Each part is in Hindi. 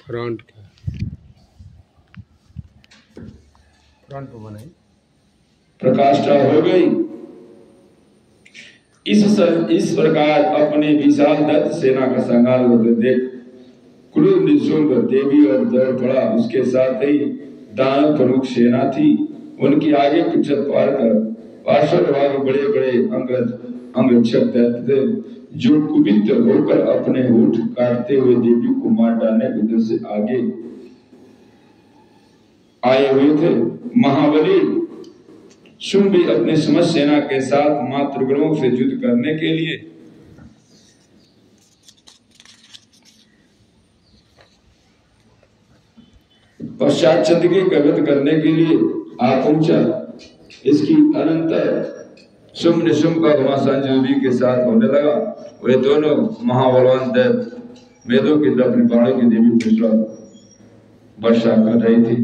फ्रंट बनाई प्रकाष्ठा हो गई। इस प्रकार अपने विशाल दत्त सेना का संहार होते देख क्रूर निशुंभ देवी और दौड़ पड़ा। उसके साथ ही दानव प्रमुख सेना थी। उनकी आगे पीछे पार्श्वभाग बड़े बड़े अंगरक्षक दैत्य थे, जो कुपित होकर अपने होठ काटते हुए देवी को मार डालने के उद्देश्य से आगे आए हुए थे। महाबली शुंभ भी अपने समस्त सेना के साथ मां त्रिगुणों से युद्ध करने के लिए पश्चात चंद्रके का वध करने के लिए आ पहुंचा। इसकी अनंतर शुंभ निशुंभ का घमासान देवी के साथ होने लगा। वे दोनों महाबलवान दैत्य वेदों की तरफ अपनी बाणों की देवी पुष्पा वर्षा कर रही थी।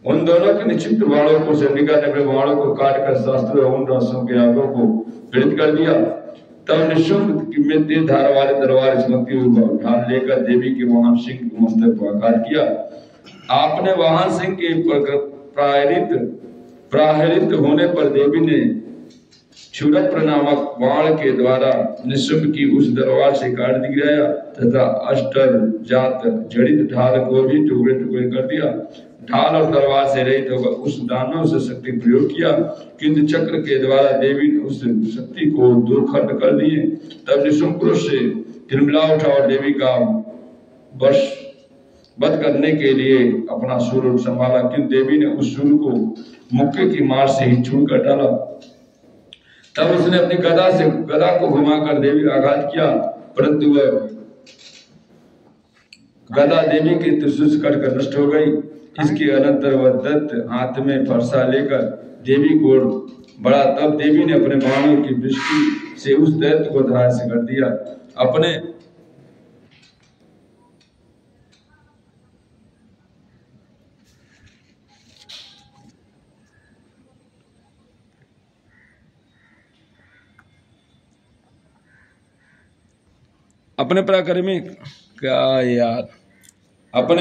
उन दोनों के निश्चित बाणों को चंडिका ने अपने बाणों को काटकर शास्त्र और उन रासों के आगों को पीड़ित कर दिया। तब निशुंभ में तेज धारा वाले तलवार चमकती हुई ढाल लेकर देवी के वाहन सिंह के मस्तक पर आघात किया। आपने वाहन सिंह के प्राहरित होने पर देवी ने क्षुरप्र नामक बाण के द्वारा निशुंभ की उस तलवार से काट गिराया तथा अष्टर जात जड़ित ढाल को भी टुकड़े टुकड़े कर दिया। ढाल और तलवार से रहित होकर उस दानव से शक्ति प्रयोग किया, किंतु चक्र के द्वारा देवी ने उस शक्ति को दो खंड कर दिए। तब निशुंभ क्रोध से तिलमिला उठा और देवी का वध करने के लिए अपना सूर्य संभाला, किंतु देवी ने उस सूर्य को मुक्के की मार से ही छूट कर डाला। तब उसने अपनी गदा को घुमाकर देवी का आघात किया, परंतु वह गदा देवी के त्रिशूल से कटकर नष्ट हो गई। इसके अनंतर वह दत्त हाथ में फरसा लेकर देवी को बढ़ा। तब देवी ने अपने बाणों की वृष्टि से उस दैत्य को धराशायी कर दिया। अपने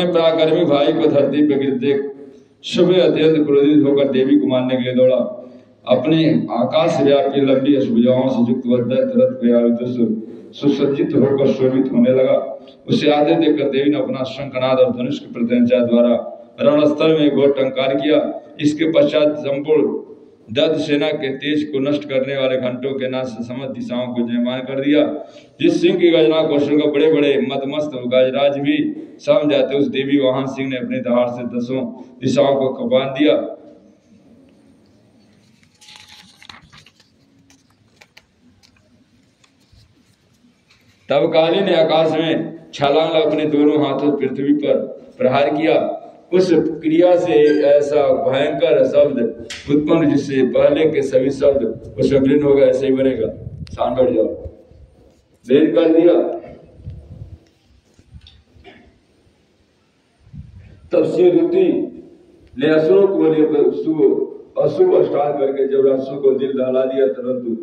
पराक्रमी भाई को धरती पर गिरते देख शुभ अत्यंत क्रोधित होकर देवी को मारने के लिए दौड़ा। अपने आकाश व्यापी लंबी भुजाओं से युक्त वह दैत्य रथ पे आयुध सुसज्जित होकर शोभित होने लगा। उसे आते देखकर देवी ने अपना शंखनाद और धनुष के प्रत्यंचा द्वारा रणस्थल में घोर टंकार किया। इसके पश्चात संपूर्ण दत्त सेना के तेज को नष्ट करने वाले घंटों के नाश से समस्त दिशाओं को जयमान कर दिया। जिस सिंह की गर्जना को सुनकर बड़े बड़े मदमस्त गजराज भी सम जाते, उस देवी वाहन सिंह ने अपने दहाड़ से दसों दिशाओं को कपान दिया। तब काली ने आकाश में छलांग अपने दोनों हाथों पृथ्वी पर प्रहार किया। उस क्रिया से ऐसा भयंकर शब्द उत्पन्न जिससे पहले के सभी शब्द उसमें विलीन हो गए। ऐसे ही बनेगा। शान बैठ जाओ। वेद कर दिया। तब शिवदूती ने असुरों को अशुभ स्टार करके जब रासुओं को दिल दहला दिया, परंतु